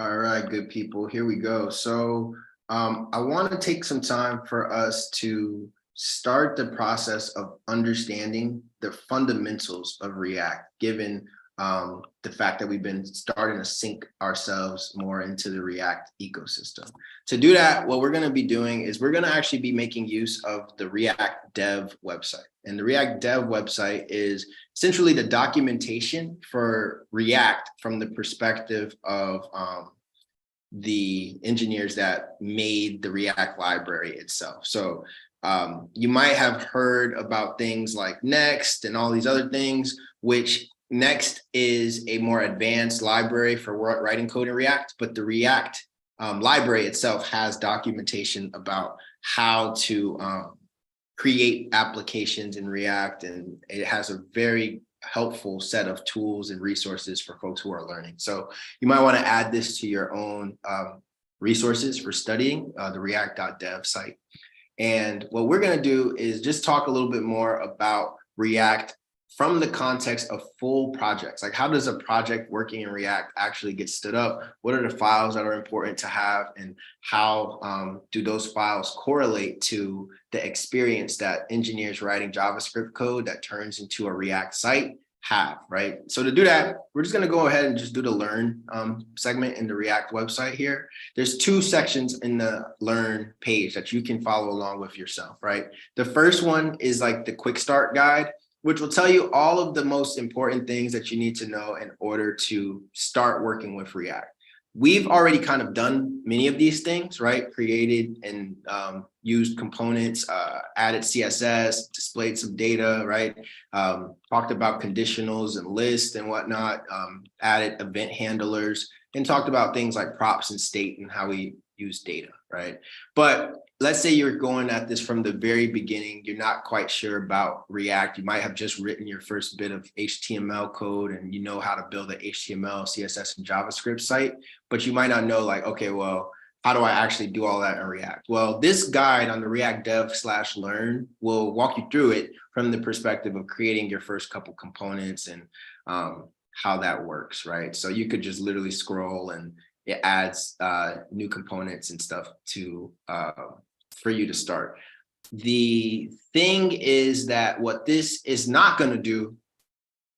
All right, good people, here we go. I want to take some time for us to start the process of understanding the fundamentals of React, given the fact that we've been starting to sink ourselves more into the React ecosystem. To do that, what we're going to be doing is we're going to actually be making use of the React Dev website. And the React Dev website is essentially the documentation for React from the perspective of the engineers that made the React library itself. You might have heard about things like Next and all these other things, which Next is a more advanced library for writing code in React, but the React library itself has documentation about how to create applications in React, and it has a very helpful set of tools and resources for folks who are learning. So you might want to add this to your own resources for studying the react.dev site. And what we're going to do is just talk a little bit more about React from the context of full projects. Like, how does a project working in React actually get stood up? What are the files that are important to have? And how do those files correlate to the experience that engineers writing JavaScript code that turns into a React site have, right? So to do that, we're just going to go ahead and just do the learn segment in the React website here. There's two sections in the learn page that you can follow along with yourself, right? The first one is like the quick start guide, which will tell you all of the most important things that you need to know in order to start working with React. We've already kind of done many of these things, right? Created and used components, added CSS, displayed some data, right? Talked about conditionals and lists and whatnot, added event handlers, and talked about things like props and state and how we use data, right? But let's say you're going at this from the very beginning, you're not quite sure about React. You might have just written your first bit of HTML code and you know how to build an HTML, CSS, and JavaScript site, but you might not know, like, okay, well, how do I actually do all that in React? Well, this guide on the React Dev/Learn will walk you through it from the perspective of creating your first couple components and how that works, right? So you could just literally scroll and it adds new components and stuff to for you to start. The thing is that what this is not going to do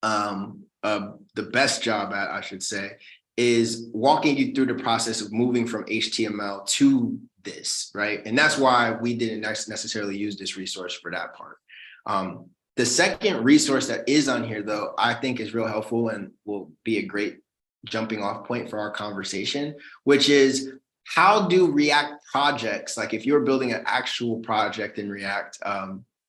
the best job at, I should say, is walking you through the process of moving from HTML to this, right? And that's why we didn't necessarily use this resource for that part. The second resource that is on here, though, I think is real helpful and will be a great jumping off point for our conversation, which is how do React projects, like if you're building an actual project in React,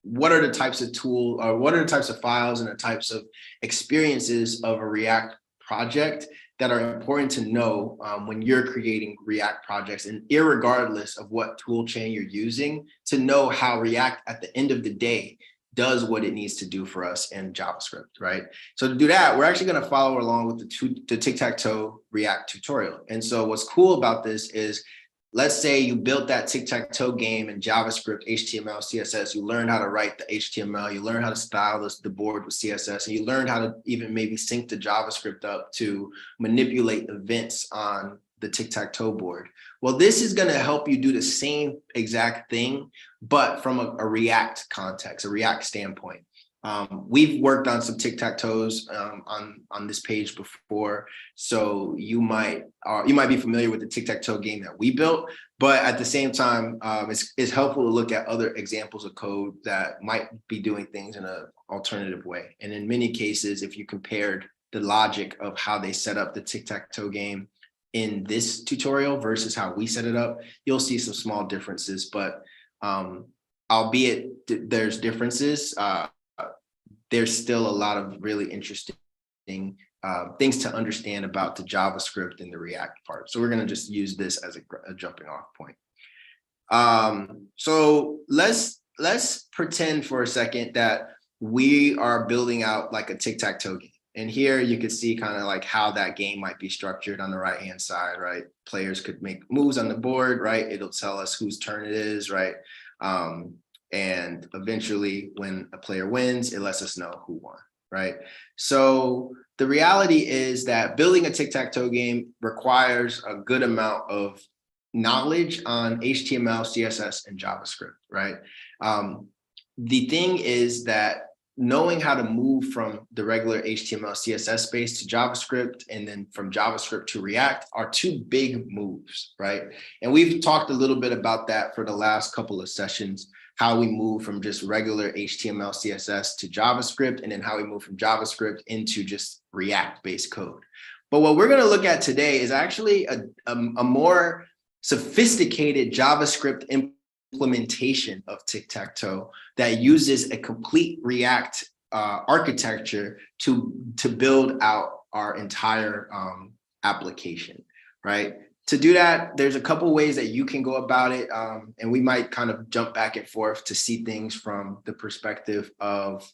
what are the types of tools or what are the types of files and the types of experiences of a React project that are important to know when you're creating React projects, and irregardless of what tool chain you're using, to know how React at the end of the day does what it needs to do for us in JavaScript, right? So to do that, we're actually going to follow along with the tic-tac-toe React tutorial. And so what's cool about this is, let's say you built that tic-tac-toe game in JavaScript, HTML, CSS, you learned how to write the HTML, you learned how to style the board with CSS, and you learned how to even maybe sync the JavaScript up to manipulate events on the tic-tac-toe board. Well, this is going to help you do the same exact thing, but from a React context, a React standpoint. We've worked on some tic-tac-toes on this page before, so you might be familiar with the tic-tac-toe game that we built. But at the same time, it's helpful to look at other examples of code that might be doing things in an alternative way. And in many cases, if you compared the logic of how they set up the tic-tac-toe game in this tutorial versus how we set it up, you'll see some small differences. But albeit there's differences, there's still a lot of really interesting things to understand about the JavaScript and the React part. So we're going to just use this as a jumping off point. So let's pretend for a second that we are building out like a tic-tac-toe game. And here you could see kind of like how that game might be structured on the right-hand side, right? Players could make moves on the board, right? It'll tell us whose turn it is, right? And eventually when a player wins, it lets us know who won, right? So the reality is that building a tic-tac-toe game requires a good amount of knowledge on HTML, CSS, and JavaScript, right? The thing is that knowing how to move from the regular HTML, CSS space to JavaScript, and then from JavaScript to React are two big moves, right? And we've talked a little bit about that for the last couple of sessions, how we move from just regular HTML, CSS to JavaScript, and then how we move from JavaScript into just React-based code. But what we're gonna look at today is actually a more sophisticated JavaScript implementation of tic-tac-toe that uses a complete React architecture to build out our entire application, right? To do that, there's a couple ways that you can go about it, and we might kind of jump back and forth to see things from the perspective of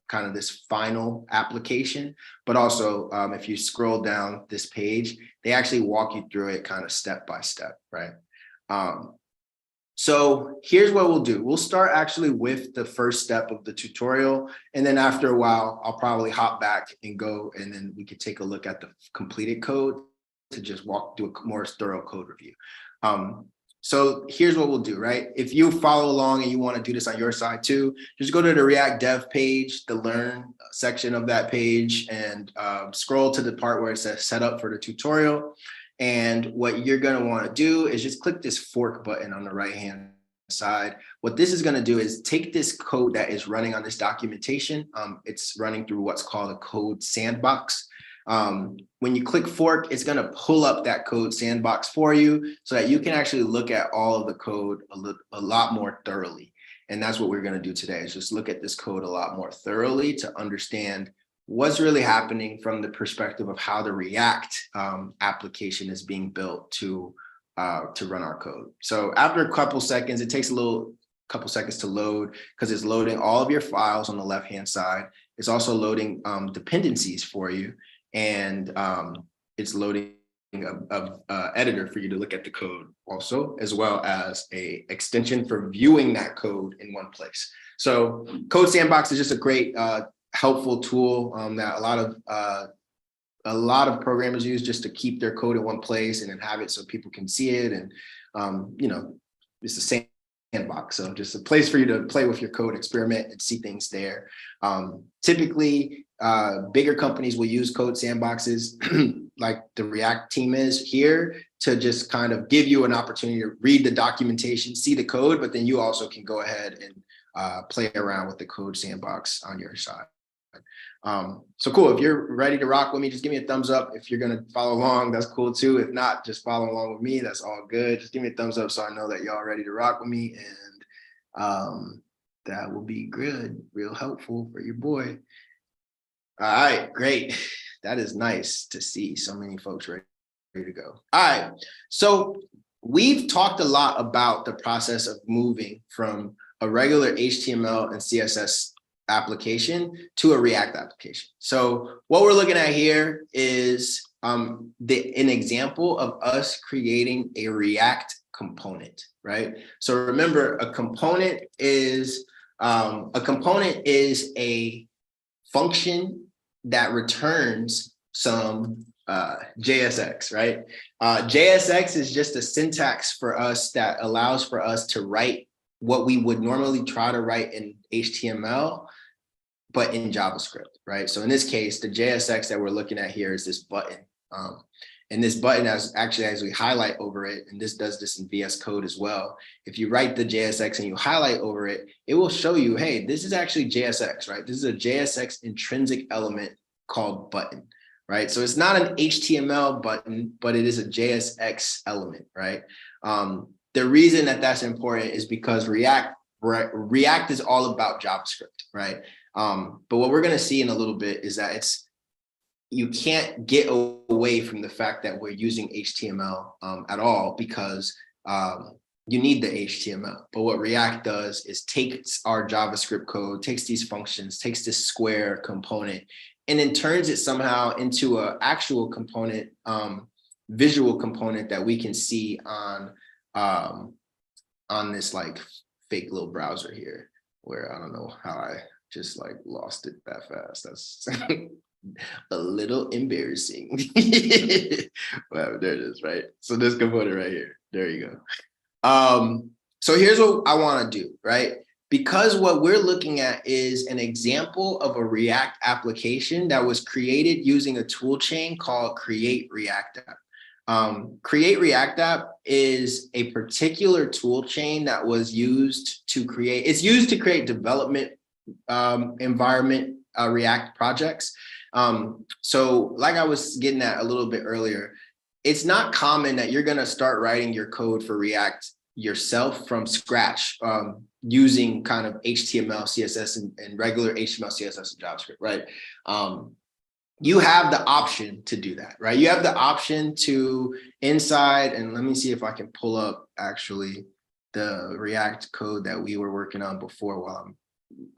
kind of this final application, but also if you scroll down this page, they actually walk you through it kind of step by step, right? So here's what we'll do. We'll start actually with the first step of the tutorial. And then after a while, I'll probably hop back and go, and then we could take a look at the completed code to just walk through a more thorough code review. So here's what we'll do, right? If you follow along and you want to do this on your side too, just go to the React Dev page, the Learn section of that page, and scroll to the part where it says Set Up for the tutorial. And what you're going to want to do is just click this fork button on the right hand side. What this is going to do is take this code that is running on this documentation. It's running through what's called a code sandbox. When you click fork, it's going to pull up that code sandbox for you so that you can actually look at all of the code a lot more thoroughly. And that's what we're going to do today, is just look at this code a lot more thoroughly to understand what's really happening from the perspective of how the React application is being built to run our code. So after a couple seconds, it takes a couple seconds to load because it's loading all of your files on the left-hand side. It's also loading dependencies for you, and it's loading a editor for you to look at the code also, as well as a extension for viewing that code in one place. So Code Sandbox is just a great helpful tool that a lot of programmers use just to keep their code in one place and then have it so people can see it. And you know, it's the sandbox, so just a place for you to play with your code, experiment, and see things there. Typically, bigger companies will use code sandboxes like the React team is here to just kind of give you an opportunity to read the documentation, see the code, but then you also can go ahead and play around with the code sandbox on your side. So cool. If you're ready to rock with me, just give me a thumbs up. If you're going to follow along, that's cool too. If not, just follow along with me. That's all good. Just give me a thumbs up so I know that y'all ready to rock with me. And that will be good. Real helpful for your boy. All right, great. That is nice to see so many folks ready to go. All right. So we've talked a lot about the process of moving from a regular HTML and CSS application to a React application. So what we're looking at here is an example of us creating a React component, right? So remember, a component is a function that returns some JSX, right? JSX is just a syntax for us that allows for us to write what we would normally try to write in HTML, but in JavaScript, right? So in this case, the JSX that we're looking at here is this button. And this button, as we highlight over it, and this does this in VS Code as well, if you write the JSX and you highlight over it, it will show you, hey, this is actually JSX, right? This is a JSX intrinsic element called button, right? So it's not an HTML button, but it is a JSX element, right? The reason that that's important is because React is all about JavaScript, right? But what we're going to see in a little bit is that you can't get away from the fact that we're using HTML at all, because you need the HTML. But what React does is takes our JavaScript code, takes these functions, takes this square component, and then turns it somehow into an actual component, visual component that we can see on this like fake little browser here, where I don't know how I just like lost it that fast. That's A little embarrassing. Well, there it is, right? So this component right here. There you go. So here's what I want to do, right? Because what we're looking at is an example of a React application that was created using a tool chain called Create React App. Create React App is a particular tool chain that was used to create, it's used to create development environment React projects. So like I was getting at a little bit earlier, it's not common that you're going to start writing your code for React yourself from scratch using kind of HTML, CSS, and regular HTML, CSS, and JavaScript, right? You have the option to do that, right? You have the option to inside, and let me see if I can pull up actually the React code that we were working on before while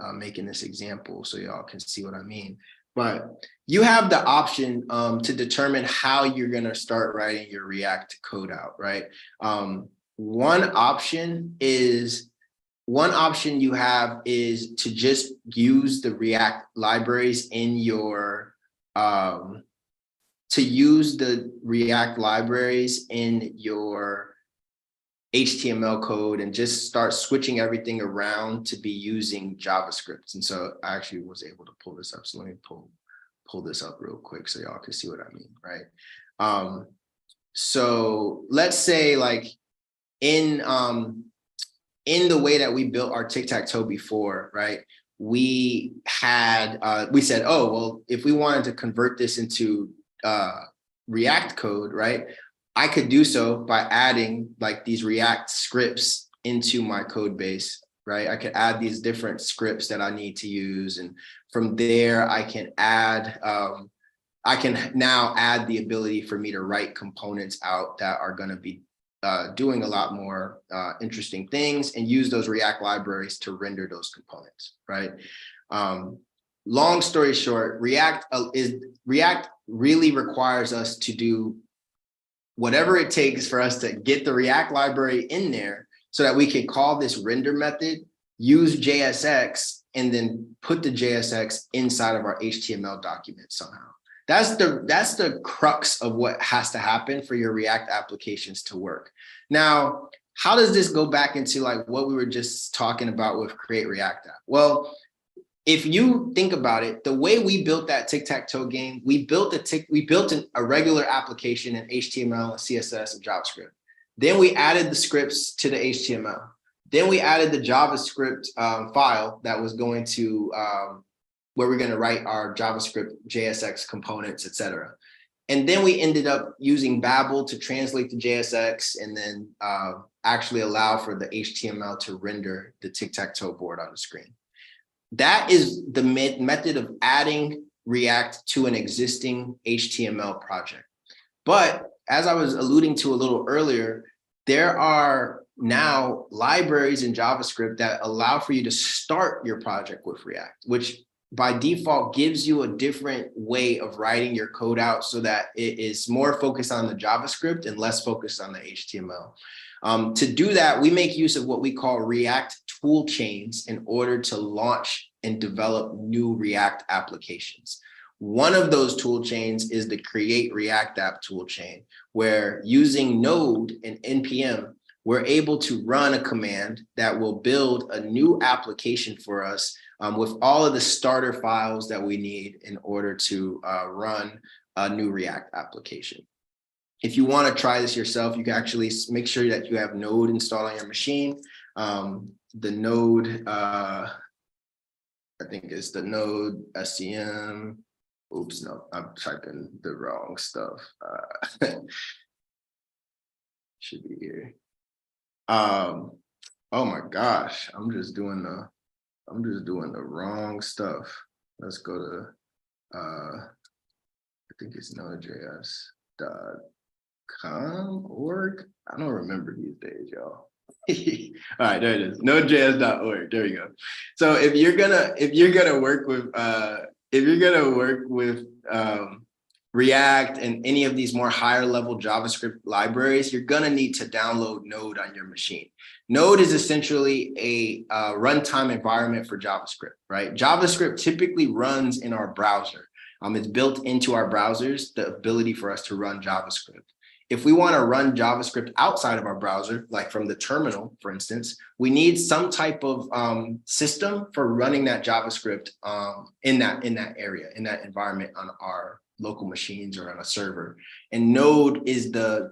I'm making this example so y'all can see what I mean. But you have the option to determine how you're going to start writing your React code out, right? One option you have is to just use the React libraries in your HTML code and just start switching everything around to be using JavaScript. And so I actually was able to pull this up. So let me pull this up real quick so y'all can see what I mean, right? So let's say like in the way that we built our tic-tac-toe before, right? We said, oh, well, if we wanted to convert this into React code, right? I could do so by adding like these React scripts into my code base, right? I could add these different scripts that I need to use. And from there, I can now add the ability for me to write components out that are going to be doing a lot more interesting things and use those React libraries to render those components, right? Long story short, React really requires us to do whatever it takes for us to get the React library in there so that we can call this render method, use JSX, and then put the JSX inside of our HTML document somehow. That's the crux of what has to happen for your React applications to work. Now, how does this go back into like what we were just talking about with Create React App? Well, if you think about it, the way we built that tic-tac-toe game, we built a regular application in HTML, and CSS, and JavaScript. Then we added the scripts to the HTML. Then we added the JavaScript file that was going to where we're going to write our JavaScript, JSX components, etc. And then we ended up using Babel to translate the JSX and then actually allow for the HTML to render the tic-tac-toe board on the screen. That is the method of adding React to an existing HTML project. But as I was alluding to a little earlier, there are now libraries in JavaScript that allow for you to start your project with React, which by default gives you a different way of writing your code out so that it is more focused on the JavaScript and less focused on the HTML. To do that, we make use of what we call React tool chains in order to launch and develop new React applications. One of those tool chains is the Create React App tool chain, where using Node and NPM, we're able to run a command that will build a new application for us with all of the starter files that we need in order to run a new React application. If you want to try this yourself, you can actually make sure that you have Node installed on your machine. The Node, I think it's the Node SCM. Oops, no, I'm typing the wrong stuff. Should be here. Oh my gosh, I'm just doing the wrong stuff. Let's go to I think it's nodejs.com org. I don't remember these days, y'all. All right, there it is. Nodejs.org. There you go. So if you're gonna work with React and any of these more higher level JavaScript libraries, you're gonna need to download Node on your machine. Node is essentially a runtime environment for JavaScript, right? JavaScript typically runs in our browser. It's built into our browsers, the ability for us to run JavaScript. If we want to run JavaScript outside of our browser, like from the terminal, for instance, we need some type of system for running that JavaScript in that area, in that environment on our local machines or on a server. And Node is the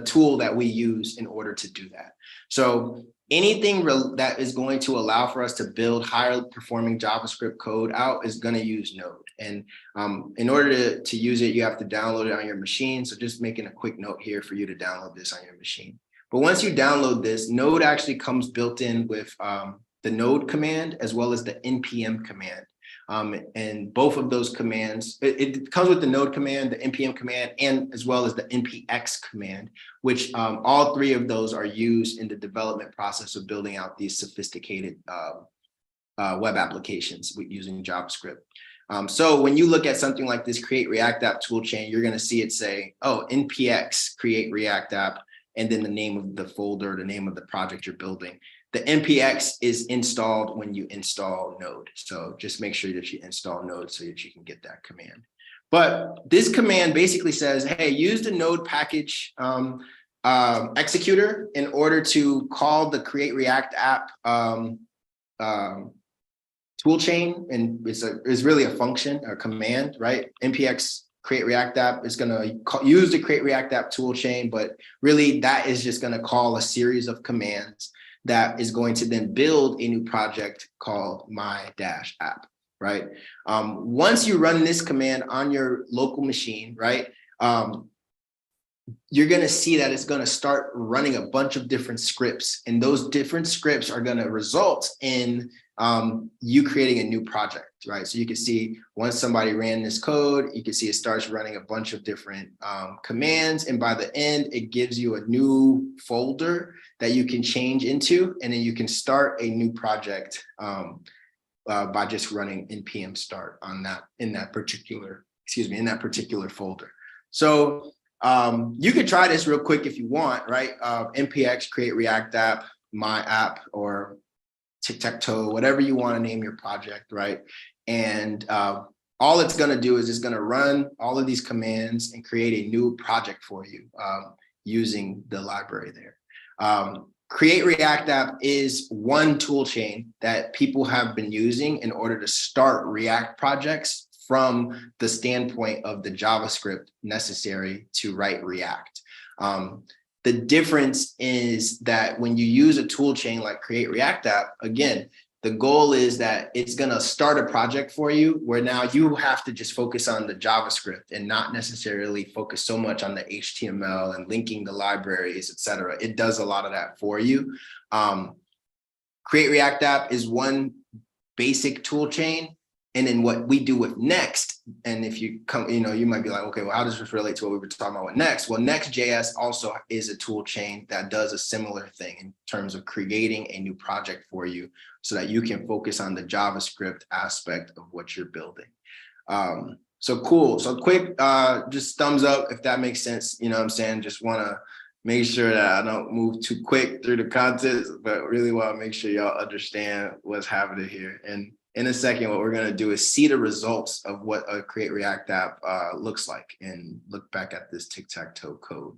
tool that we use in order to do that. So anything that is going to allow for us to build higher performing JavaScript code out is going to use Node. And in order to use it, you have to download it on your machine. So just making a quick note here for you to download this on your machine. But once you download this, Node actually comes built in with the Node command as well as the npm command. And both of those commands, it comes with the Node command, the npm command, and as well as the npx command, which all three of those are used in the development process of building out these sophisticated web applications using JavaScript. So when you look at something like this Create React App toolchain, you're going to see it say, oh, npx Create React App, and then the name of the folder, the name of the project you're building. The npx is installed when you install Node. So just make sure that you install Node so that you can get that command. But this command basically says, hey, use the Node package executor in order to call the Create React App toolchain. And it's really a function, a command, right? npx Create React App is going to use the Create React App toolchain, but really that is just going to call a series of commands that is going to then build a new project called my-app, right? Once you run this command on your local machine, right, you're going to see that it's going to start running a bunch of different scripts, and those different scripts are going to result in you creating a new project, right? So you can see once somebody ran this code, you can see it starts running a bunch of different commands, and by the end, it gives you a new folder that you can change into, and then you can start a new project by just running npm start on that in that particular folder. So you could try this real quick if you want, right? npx Create React App, my app, or tic-tac-toe, whatever you want to name your project, right? And all it's going to do is it's going to run all of these commands and create a new project for you using the library there. Create React App is one tool chain that people have been using in order to start React projects from the standpoint of the JavaScript necessary to write React. The difference is that when you use a tool chain like Create React App, again, the goal is that it's going to start a project for you where now you have to just focus on the JavaScript and not necessarily focus so much on the HTML and linking the libraries, et cetera. It does a lot of that for you. Create React App is one basic tool chain. And then what we do with Next, and if you come, you might be like, okay, well, how does this relate to what we were talking about with Next? Well, Next.js also is a tool chain that does a similar thing in terms of creating a new project for you so that you can focus on the JavaScript aspect of what you're building. So cool. So quick, just thumbs up if that makes sense. You know what I'm saying? Just want to make sure that I don't move too quick through the content, but really want to make sure y'all understand what's happening here. And in a second, what we're going to do is see the results of what a Create React App looks like and look back at this tic-tac-toe code.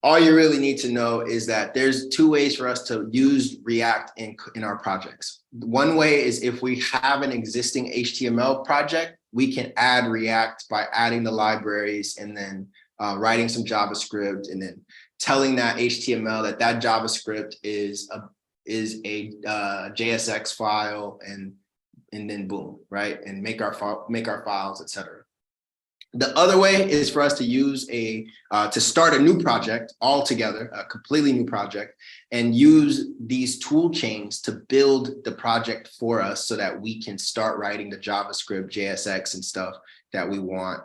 All you really need to know is that there's two ways for us to use React in our projects. One way is if we have an existing HTML project, we can add React by adding the libraries and then writing some JavaScript and then telling that HTML that JavaScript is a JSX file and then boom, right? And make our files, etc. The other way is for us to use to start a new project altogether, a completely new project, and use these tool chains to build the project for us so that we can start writing the JavaScript, JSX and stuff that we want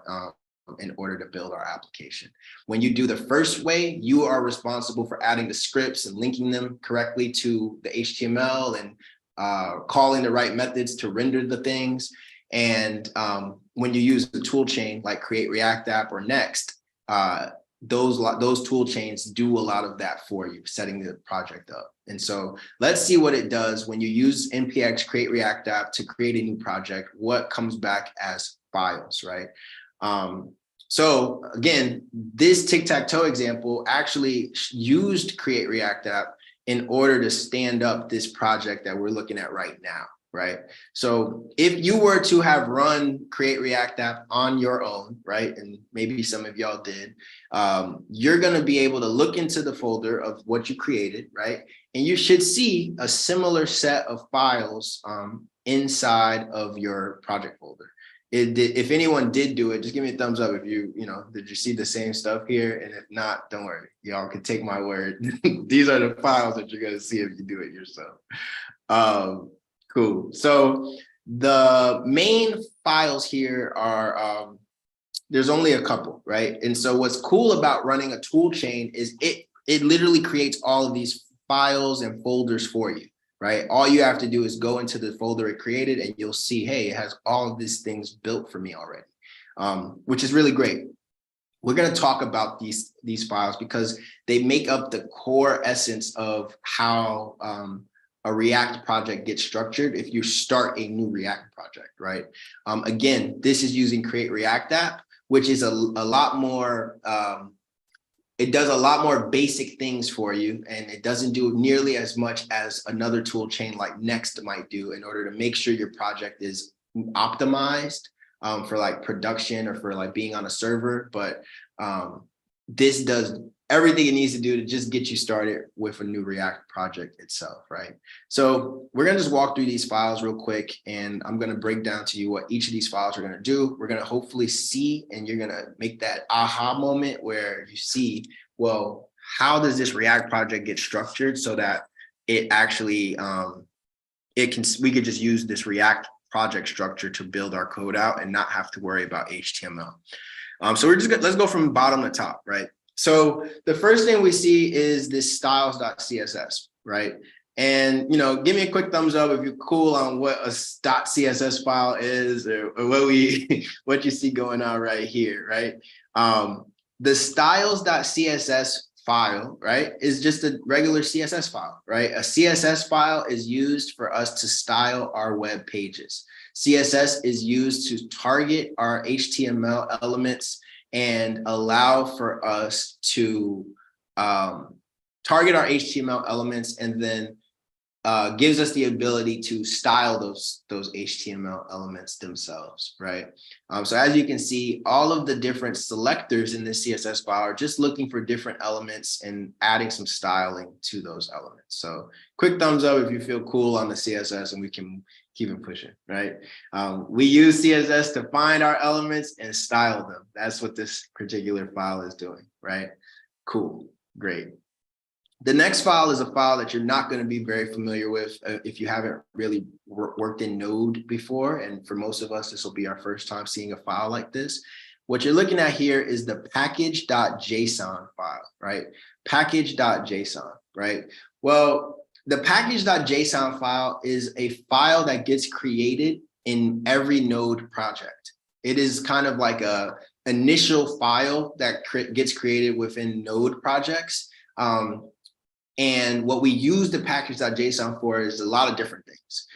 in order to build our application. When you do the first way, you are responsible for adding the scripts and linking them correctly to the HTML and calling the right methods to render the things. And when you use the tool chain like Create React App or Next, those tool chains do a lot of that for you, setting the project up. And so let's see what it does when you use npx create react app to create a new project, what comes back as files, right? So again, this tic-tac-toe example actually used create react app in order to stand up this project that we're looking at right now, right? So if you were to have run create react app on your own, right, and maybe some of y'all did, you're going to be able to look into the folder of what you created, right? And you should see a similar set of files inside of your project folder. If anyone did do it, just give me a thumbs up if did you see the same stuff here? And if not, don't worry, y'all can take my word. These are the files that you're going to see if you do it yourself. Cool. So the main files here are, there's only a couple, right? And so what's cool about running a tool chain is it literally creates all of these files and folders for you, right? All you have to do is go into the folder it created and you'll see, hey, it has all of these things built for me already, which is really great. We're going to talk about these files because they make up the core essence of how a React project gets structured if you start a new React project, right? Again, this is using Create React App, which is a lot more, it does a lot more basic things for you, and it doesn't do nearly as much as another tool chain like Next might do in order to make sure your project is optimized for like production or for like being on a server. But this does everything it needs to do to just get you started with a new React project itself, right? So we're gonna just walk through these files real quick, and I'm gonna break down to you what each of these files are gonna do. We're gonna hopefully see, and you're gonna make that aha moment where you see, well, how does this React project get structured so that it actually, we could just use this React project structure to build our code out and not have to worry about HTML. So let's go from bottom to top, right? So the first thing we see is this styles.css, right? And, give me a quick thumbs up if you're cool on what a .css file is or what you see going on right here, right? The styles.css file, right, is just a regular CSS file, right? A CSS file is used for us to style our web pages. CSS is used to target our HTML elements and allow for us to target our HTML elements, and then gives us the ability to style those HTML elements themselves, right? So as you can see, all of the different selectors in this CSS file are just looking for different elements and adding some styling to those elements. So quick thumbs up if you feel cool on the CSS, and we can keep it pushing, right? We use CSS to find our elements and style them. That's what this particular file is doing, right? Cool, great. The next file is a file that you're not going to be very familiar with if you haven't really worked in Node before. And for most of us, this will be our first time seeing a file like this. What you're looking at here is the package.json file, right? Package.json, right? Well, the package.json file is a file that gets created in every Node project. It is kind of like a initial file that gets created within Node projects. And what we use the package.json for is a lot of different things.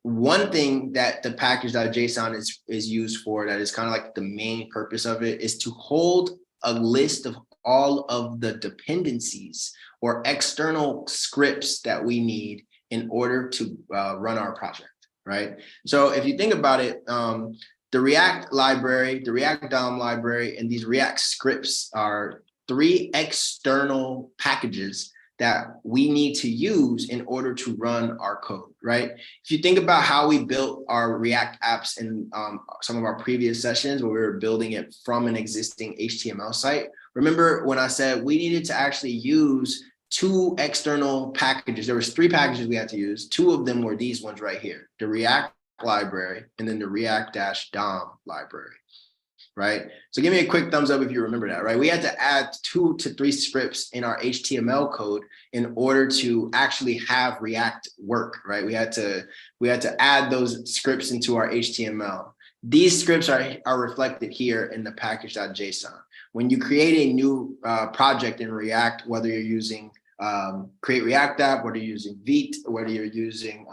One thing that the package.json is used for, that is kind of like the main purpose of it, is to hold a list of all of the dependencies or external scripts that we need in order to run our project, right? So if you think about it, the React library, the React DOM library, and these React scripts are 3 external packages that we need to use in order to run our code, right? If you think about how we built our React apps in some of our previous sessions where we were building it from an existing HTML site, remember when I said we needed to actually use 2 external packages. There was 3 packages we had to use. 2 of them were these ones right here, the React library and then the React-DOM library, right? So give me a quick thumbs up if you remember that, right? We had to add 2 to 3 scripts in our HTML code in order to actually have React work, right? We had to add those scripts into our HTML. These scripts are reflected here in the package.json. When you create a new project in React, whether you're using Create React App, whether you're using Vite, whether you're using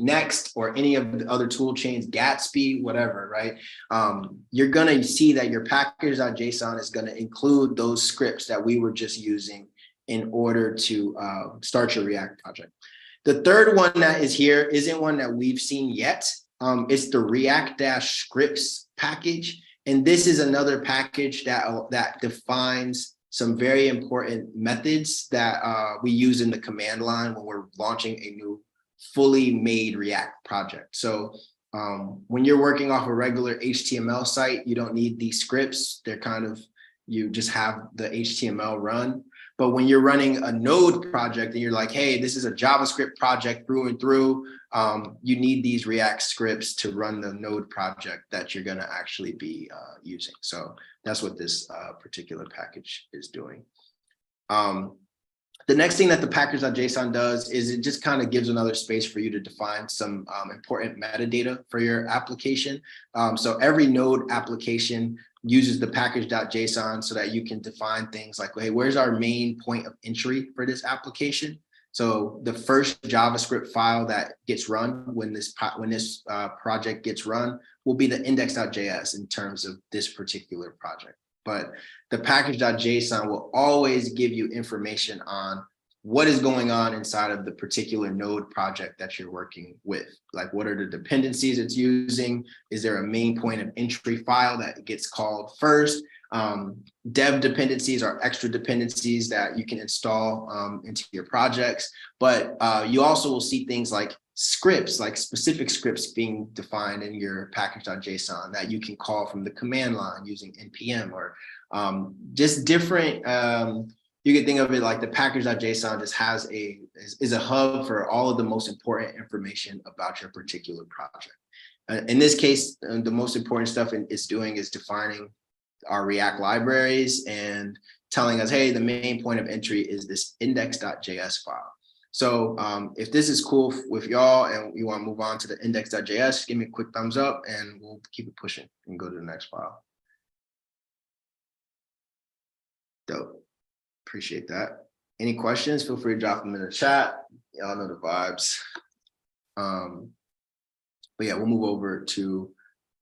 Next or any of the other tool chains, Gatsby, whatever, right? You're gonna see that your package.json is gonna include those scripts that we were just using in order to start your React project. The third one that is here isn't one that we've seen yet. It's the React-scripts package. And this is another package that defines some very important methods that we use in the command line when we're launching a new fully made React project. So when you're working off a regular HTML site, you don't need these scripts. They're kind of, you just have the HTML run. But when you're running a Node project and you're like, hey, this is a JavaScript project through and through, you need these React scripts to run the Node project that you're going to actually be using. So that's what this particular package is doing. The next thing that the package.json does is it just kind of gives another space for you to define some important metadata for your application. So every Node application uses the package.json so that you can define things like, hey, where's our main point of entry for this application? So the first JavaScript file that gets run when this project gets run will be the index.js in terms of this particular project. But the package.json will always give you information on what is going on inside of the particular Node project that you're working with. Like, what are the dependencies it's using? Is there a main point of entry file that gets called first? Dev dependencies are extra dependencies that you can install into your projects. But you also will see things like scripts, like specific scripts being defined in your package.json that you can call from the command line using npm, or just different. You can think of it like the package.json just has is a hub for all of the most important information about your particular project. In this case, the most important stuff it's doing is defining our React libraries and telling us, hey, the main point of entry is this index.js file. So if this is cool with y'all and you want to move on to the index.js, give me a quick thumbs up and we'll keep it pushing and go to the next file. Dope. Appreciate that. Any questions? Feel free to drop them in the chat. Y'all know the vibes. But yeah, we'll move over to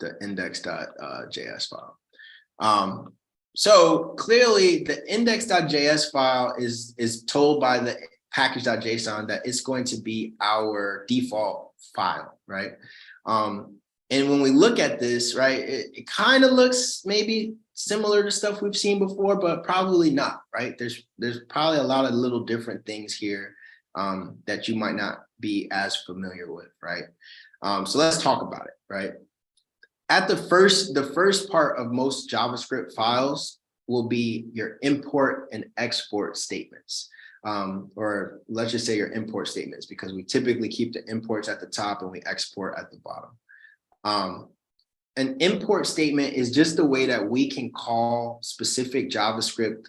the index.js file. So clearly the index.js file is told by the package.json that it's going to be our default file, right? And when we look at this, right, it kind of looks maybe similar to stuff we've seen before, but probably not, right? There's probably a lot of little different things here that you might not be as familiar with, right? So let's talk about it, right? At the first part of most JavaScript files will be your import and export statements. Or let's just say your import statements, because we typically keep the imports at the top and we export at the bottom. An import statement is just the way that we can call specific JavaScript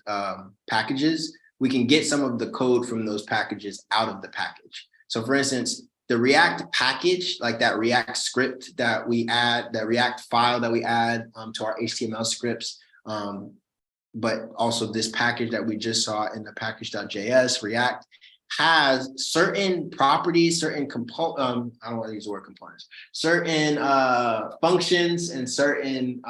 packages. We can get some of the code from those packages out of the package. So for instance, the React package, like that React script that we add, that React file that we add to our HTML scripts, but also this package that we just saw in the package.js, React has certain properties, certain I don't want to use the word components, certain functions and certain,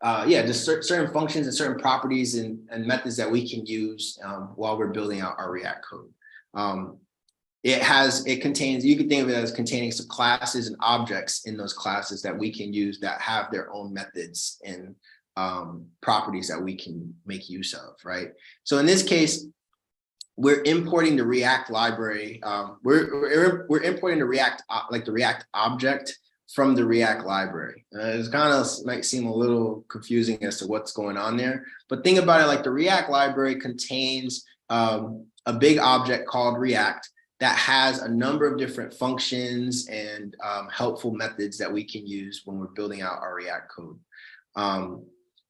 certain functions and certain properties and methods that we can use while we're building out our React code. It contains, you can think of it as containing some classes and objects in those classes that we can use that have their own methods and properties that we can make use of, right? So in this case, we're importing the React library. We're importing the React, like the React object from the React library. It's kind of might seem a little confusing as to what's going on there, but think about it like the React library contains a big object called React that has a number of different functions and helpful methods that we can use when we're building out our React code.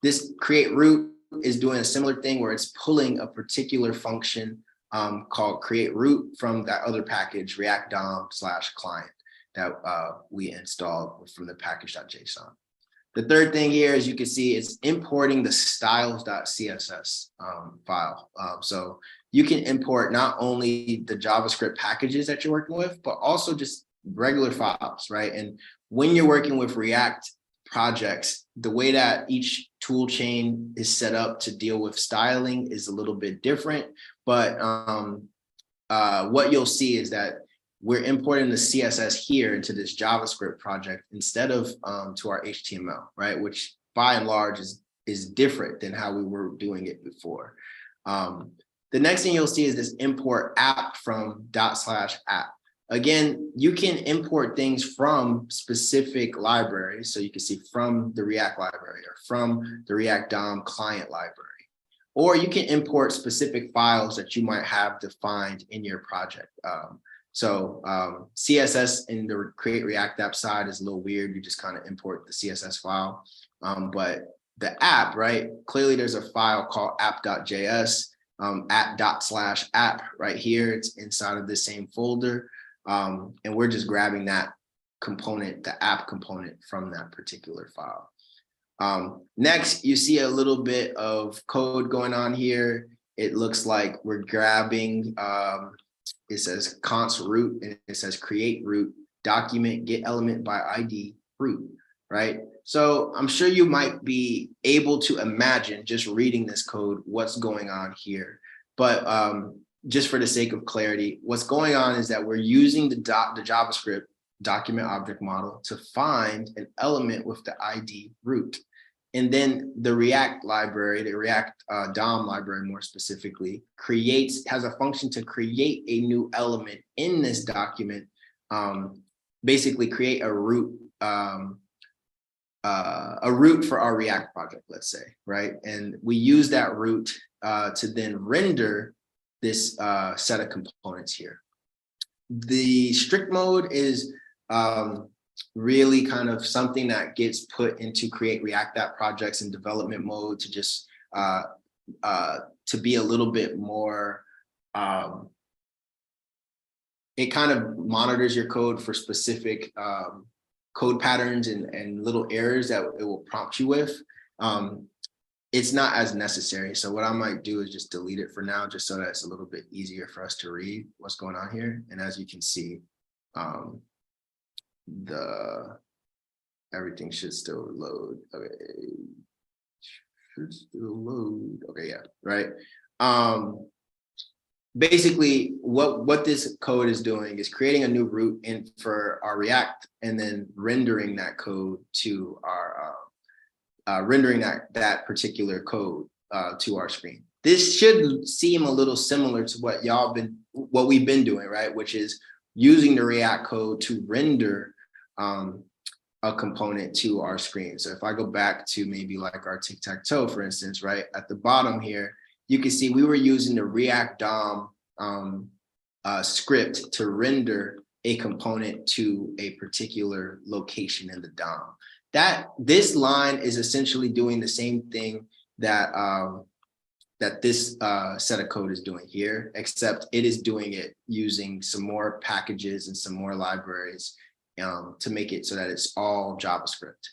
This create root is doing a similar thing where it's pulling a particular function called create root from that other package, React DOM/client. that we installed from the package.json. The third thing here, as you can see, is importing the styles.css file. So you can import not only the JavaScript packages that you're working with, but also just regular files, right? And when you're working with React projects, the way that each tool chain is set up to deal with styling is a little bit different. But what you'll see is that we're importing the CSS here into this JavaScript project instead of to our HTML, right? Which by and large is different than how we were doing it before. The next thing you'll see is this import app from /app. Again, you can import things from specific libraries. So you can see from the React library or from the React DOM client library, or you can import specific files that you might have defined in your project. So CSS in the Create React App side is a little weird. You just kind of import the CSS file. But the app, right? Clearly there's a file called app.js at /app right here. It's inside of the same folder. And we're just grabbing that component, the app component from that particular file. Next, you see a little bit of code going on here. It looks like we're grabbing, it says const root, and it says create root, document, get element by ID, root, right? So I'm sure you might be able to imagine just reading this code, what's going on here. But just for the sake of clarity, what's going on is that we're using the JavaScript document object model to find an element with the ID root. And then the React library, the React DOM library more specifically, has a function to create a new element in this document, basically create a root for our React project, let's say, right? And we use that root to then render this set of components here. The strict mode is really kind of something that gets put into Create React App projects in development mode to just to be a little bit more, it kind of monitors your code for specific code patterns and little errors that it will prompt you with. It's not as necessary. So what I might do is just delete it for now, just so that it's a little bit easier for us to read what's going on here. And as you can see, everything should still load. Okay, should still load. Okay, yeah, right. Basically, what this code is doing is creating a new root in for our React, and then rendering that code to our rendering that particular code to our screen. This should seem a little similar to what we've been doing, right? Which is using the React code to render a component to our screen. So if I go back to maybe like our tic-tac-toe, for instance, right at the bottom here, you can see we were using the React DOM script to render a component to a particular location in the DOM. This line is essentially doing the same thing that that this set of code is doing here, except it is doing it using some more packages and some more libraries to make it so that it's all JavaScript.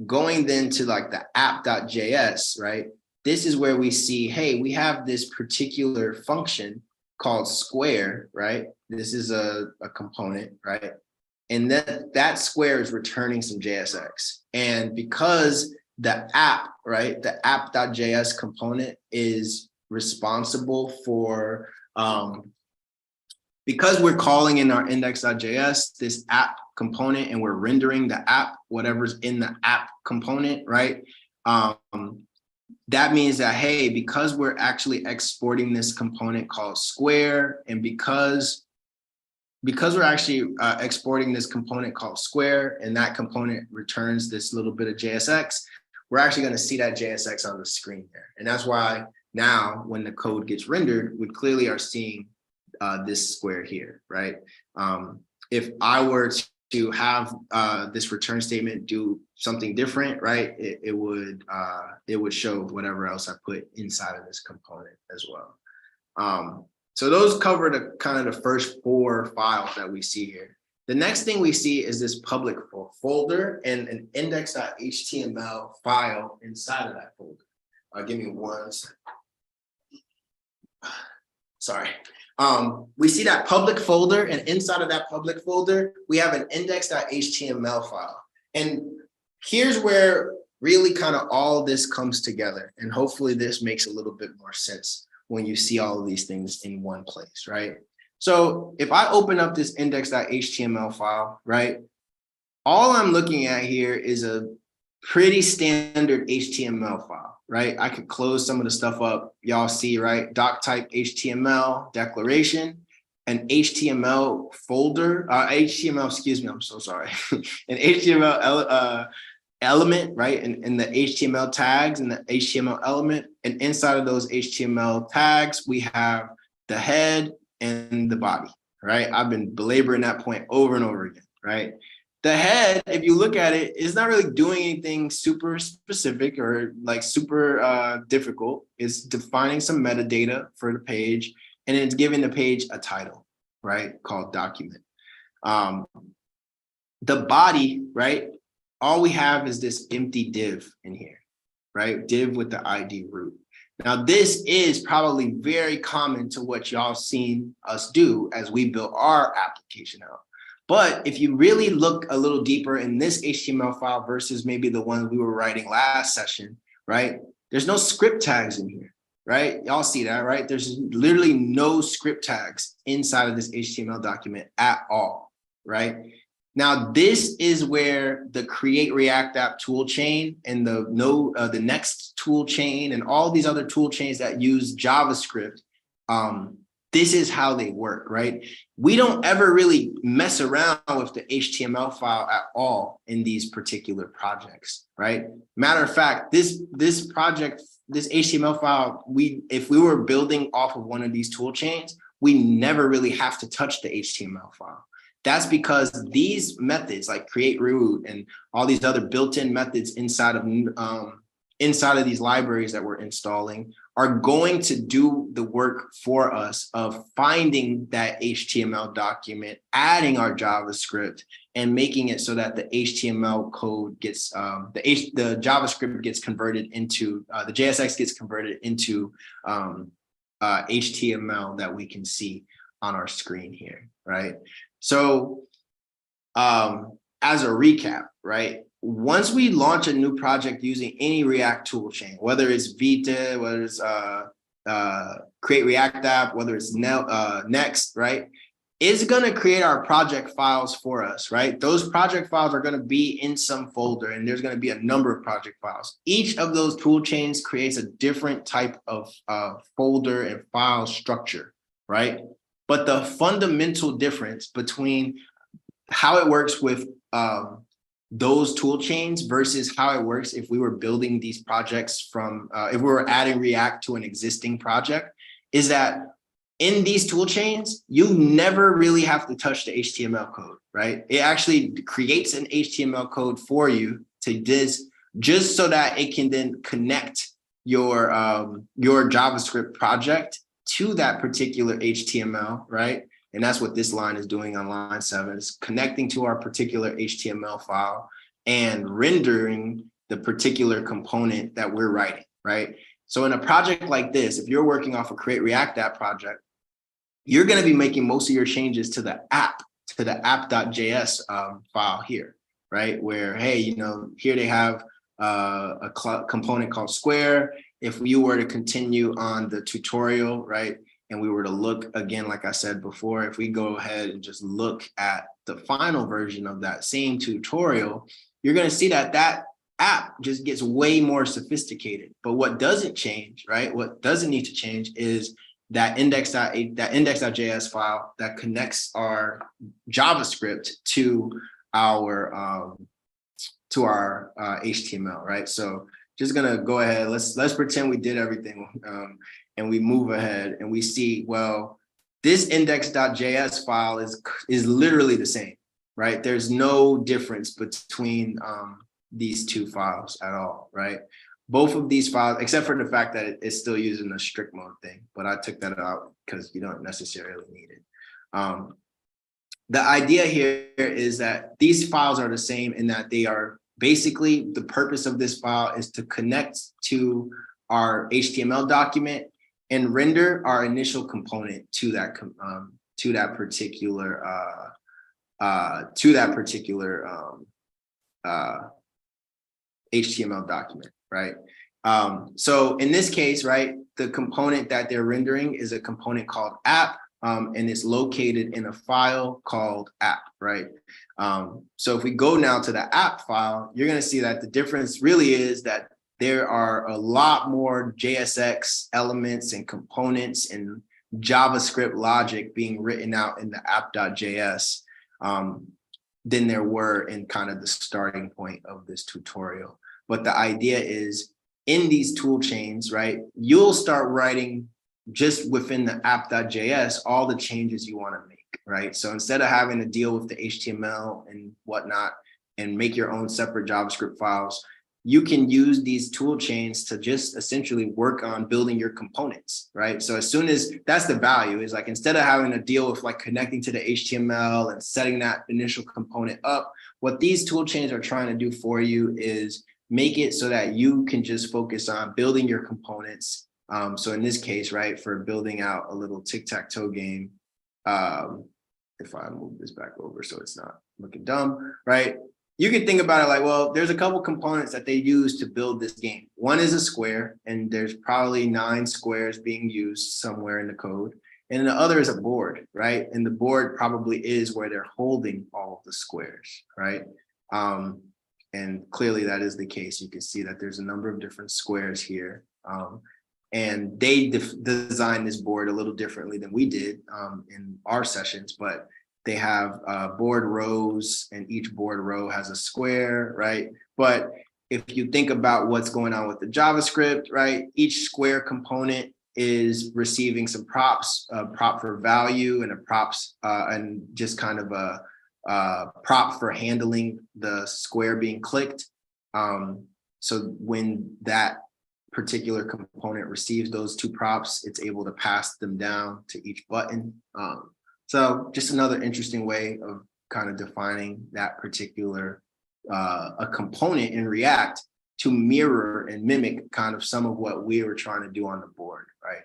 Going then to like the app.js, right? This is where we see, hey, we have this particular function called square, right? This is a component, right? And that square is returning some JSX. And because the app, right, the app.js component is responsible for, because we're calling in our index.js, this app component, and we're rendering the app, whatever's in the app component, right? That means that, hey, because we're actually exporting this component called square, and because we're actually exporting this component called square, and that component returns this little bit of JSX, we're actually going to see that JSX on the screen here. And that's why now when the code gets rendered, we clearly are seeing this square here, right? If I were to have this return statement do something different, right, it would show whatever else I put inside of this component as well. So those cover the kind of the first 4 files that we see here. The next thing we see is this public folder and an index.html file inside of that folder. Give me one second. Sorry. We see that public folder, and inside of that public folder, we have an index.html file. And here's where really kind of all this comes together. And hopefully this makes a little bit more sense when you see all of these things in one place, right? So if I open up this index.html file, right, all I'm looking at here is a pretty standard HTML file, right? I could close some of the stuff up. Y'all see, right? Doc type HTML declaration, an HTML folder, HTML, excuse me, I'm so sorry. An HTML element, right? And the HTML tags and the HTML element. And inside of those HTML tags, we have the head and the body, right? I've been belaboring that point over and over again, right? The head, if you look at it, is not really doing anything super specific or like super difficult. It's defining some metadata for the page, and it's giving the page a title, right, called document. The body, right, all we have is this empty div in here, right? Div with the ID root. Now, this is probably very common to what y'all seen us do as we built our application out. But if you really look a little deeper in this HTML file versus maybe the ones we were writing last session, right? There's no script tags in here, right? Y'all see that, right? There's literally no script tags inside of this HTML document at all, right? Now, this is where the Create React App tool chain and the Next tool chain and all these other tool chains that use JavaScript, this is how they work, right? We don't ever really mess around with the HTML file at all in these particular projects, right? Matter of fact, this project, this HTML file, if we were building off of one of these tool chains, we never really have to touch the HTML file. That's because these methods like create root and all these other built-in methods inside of these libraries that we're installing are going to do the work for us of finding that HTML document, adding our JavaScript, and making it so that the HTML code gets, the JavaScript gets converted into, the JSX gets converted into HTML that we can see on our screen here, right? So as a recap, right? Once we launch a new project using any React toolchain, whether it's Vite, whether it's Create React App, whether it's Next, right? It's going to create our project files for us, right? Those project files are going to be in some folder, and there's going to be a number of project files. Each of those toolchains creates a different type of folder and file structure, right? But the fundamental difference between how it works with those tool chains versus how it works if we were building these projects from, if we were adding React to an existing project, is that in these tool chains, you never really have to touch the HTML code, right? It actually creates an HTML code for you to this, just so that it can then connect your JavaScript project to that particular HTML, right? And that's what this line is doing on line 7, is connecting to our particular HTML file and rendering the particular component that we're writing, right? So in a project like this, if you're working off a Create React App project, you're going to be making most of your changes to the app.js file here, right? Where, hey, you know, here they have a component called Square. If you were to continue on the tutorial, right, and we were to look again, like I said before, if we go ahead and just look at the final version of that same tutorial, you're going to see that that app just gets way more sophisticated. But what doesn't change, right? What doesn't need to change is that index.js file that connects our JavaScript to our HTML, right? So just gonna go ahead. Let's pretend we did everything, and we move ahead, and we see, well, this index.js file is literally the same, right? There's no difference between these two files at all, right? both of these files, except for the fact that it's still using the strict mode thing, but I took that out because you don't necessarily need it. The idea here is that these files are the same in that they are basically, the purpose of this file is to connect to our HTML document and render our initial component to that particular HTML document, right? So in this case, right, the component that they're rendering is a component called app, and it's located in a file called app, right? So if we go now to the app file, you're gonna see that the difference really is that there are a lot more JSX elements and components and JavaScript logic being written out in the app.js than there were in kind of the starting point of this tutorial. But the idea is in these tool chains, right, you'll start writing just within the app.js all the changes you want to make, right? So instead of having to deal with the HTML and whatnot and make your own separate JavaScript files, you can use these tool chains to just essentially work on building your components, right? So as soon as that's the value is like, instead of having to deal with like connecting to the HTML and setting that initial component up, what these tool chains are trying to do for you is make it so that you can just focus on building your components. So in this case, right, for building out a little tic-tac-toe game, if I move this back over so it's not looking dumb, right? You can think about it like, well, there's a couple components that they use to build this game. One is a square, and there's probably 9 squares being used somewhere in the code. And the other is a board, right? And the board probably is where they're holding all of the squares, right? And clearly that is the case. You can see that there's a number of different squares here. And they designed this board a little differently than we did in our sessions, but they have board rows, and each board row has a square, right? But if you think about what's going on with the JavaScript, right, each square component is receiving some props, a prop for value and a props, and just kind of a prop for handling the square being clicked. So when that particular component receives those 2 props, it's able to pass them down to each button. So just another interesting way of kind of defining that particular a component in React to mirror and mimic kind of some of what we were trying to do on the board, right?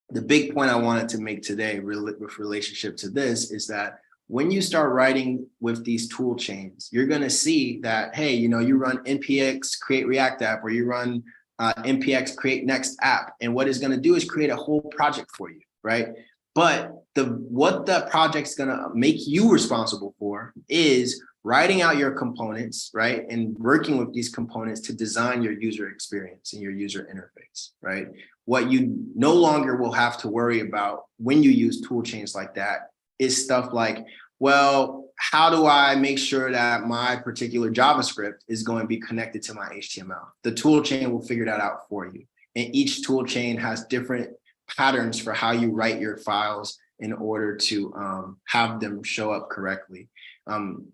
The big point I wanted to make today with relationship to this is that when you start writing with these tool chains, you're going to see that, hey, you know, you run npx create React app, or you run npx create next app, and what it's going to do is create a whole project for you, right? But what that project's going to make you responsible for is writing out your components, right? And working with these components to design your user experience and your user interface, right? What you no longer will have to worry about when you use tool chains like that is stuff like, well, how do I make sure that my particular JavaScript is going to be connected to my HTML? The tool chain will figure that out for you. And each tool chain has different patterns for how you write your files in order to have them show up correctly.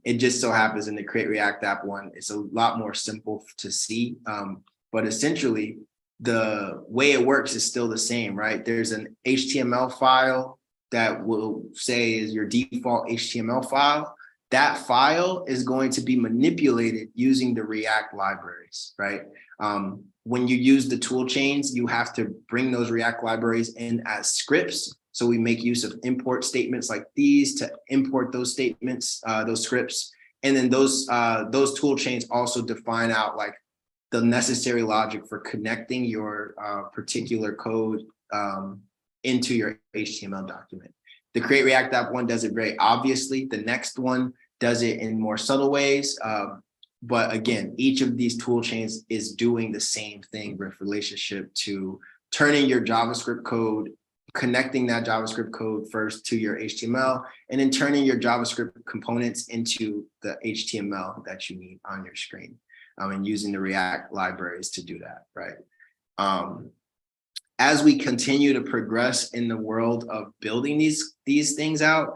It just so happens in the Create React app one, it's a lot more simple to see, but essentially the way it works is still the same, right? There's an HTML file that will say is your default HTML file. That file is going to be manipulated using the React libraries, right? When you use the tool chains, you have to bring those React libraries in as scripts. So we make use of import statements like these to import those statements, those scripts. And then those tool chains also define out like the necessary logic for connecting your particular code into your HTML document. The Create React app one does it very obviously. The next one does it in more subtle ways. But again, each of these tool chains is doing the same thing with relationship to turning your JavaScript code, connecting that JavaScript code first to your HTML, and then turning your JavaScript components into the HTML that you need on your screen, and using the React libraries to do that, right? As we continue to progress in the world of building these things out,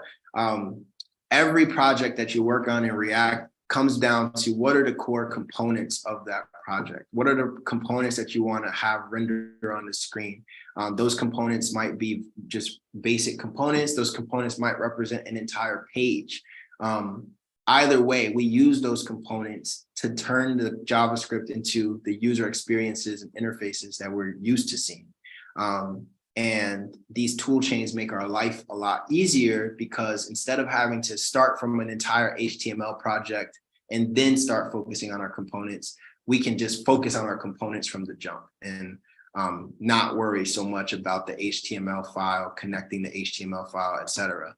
every project that you work on in React comes down to what are the core components of that project? What are the components that you want to have render on the screen? Those components might be just basic components. Those components might represent an entire page. Either way, we use those components to turn the JavaScript into the user experiences and interfaces that we're used to seeing. And these tool chains make our life a lot easier, because instead of having to start from an entire HTML project and then start focusing on our components, we can just focus on our components from the jump and not worry so much about the HTML file, connecting the HTML file, etc.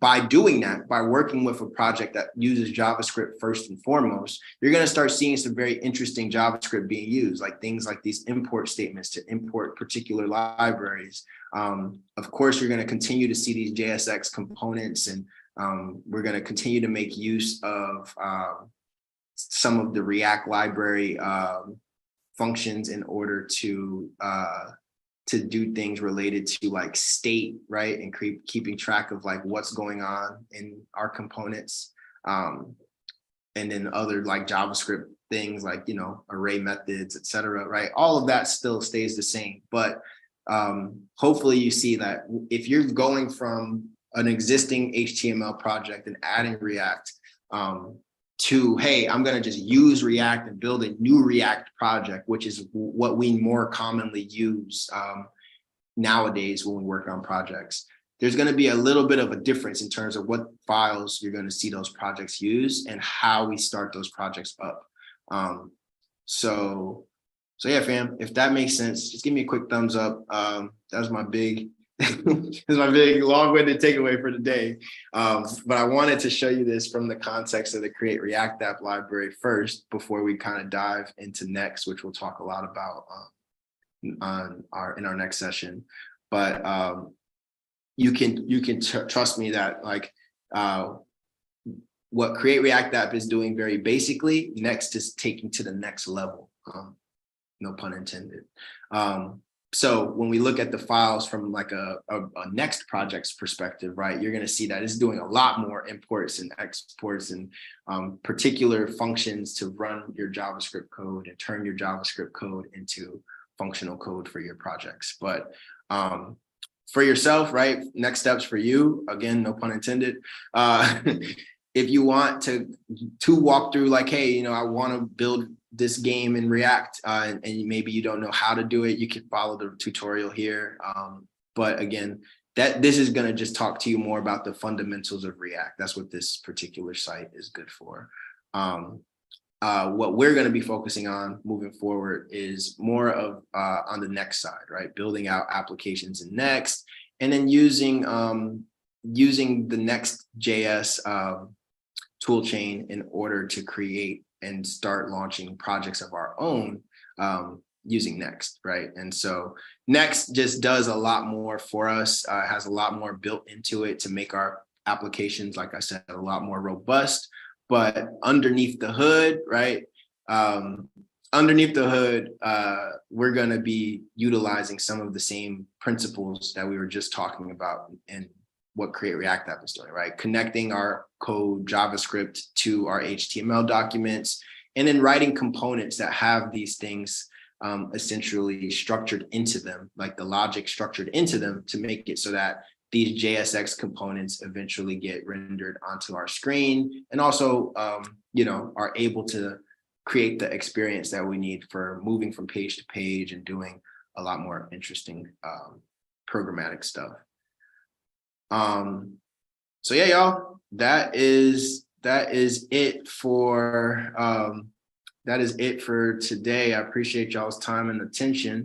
By doing that, by working with a project that uses JavaScript first and foremost, you're going to start seeing some very interesting JavaScript being used, like things like these import statements to import particular libraries. Of course, you're going to continue to see these JSX components, and we're going to continue to make use of some of the React library functions in order to do things related to like state, right? And keeping track of like what's going on in our components. And then other like JavaScript things like, you know, array methods, et cetera, right? All of that still stays the same. But hopefully you see that if you're going from an existing HTML project and adding React to, hey, I'm going to just use React and build a new React project, which is what we more commonly use nowadays when we work on projects. There's going to be a little bit of a difference in terms of what files you're going to see those projects use and how we start those projects up. So yeah, fam, if that makes sense, just give me a quick thumbs up. That was my big long-winded takeaway for today. But I wanted to show you this from the context of the Create React App library first, before we kind of dive into Next, which we'll talk a lot about in our next session. But you can trust me that like what Create React App is doing very basically, Next is taking to the next level. No pun intended. So when we look at the files from like a Next project's perspective, right, you're going to see that it's doing a lot more imports and exports and particular functions to run your JavaScript code and turn your JavaScript code into functional code for your projects. But for yourself, right, next steps for you, again, no pun intended. If you want to walk through like, hey, you know, I want to build this game in React and maybe you don't know how to do it, you can follow the tutorial here. But again, this is going to just talk to you more about the fundamentals of React. That's what this particular site is good for. What we're going to be focusing on moving forward is more of on the Next side, right? Building out applications in Next, and then using the Next.js toolchain in order to create and start launching projects of our own using Next, right? And so Next just does a lot more for us, has a lot more built into it to make our applications, like I said, a lot more robust. But underneath the hood, right? Underneath the hood, we're going to be utilizing some of the same principles that we were just talking about in what Create React App is doing, right? Connecting our code, JavaScript, to our HTML documents, and then writing components that have these things essentially structured into them, like the logic structured into them, to make it so that these JSX components eventually get rendered onto our screen, and also, you know, are able to create the experience that we need for moving from page to page and doing a lot more interesting programmatic stuff. So yeah, y'all, that is it for today. I appreciate y'all's time and attention.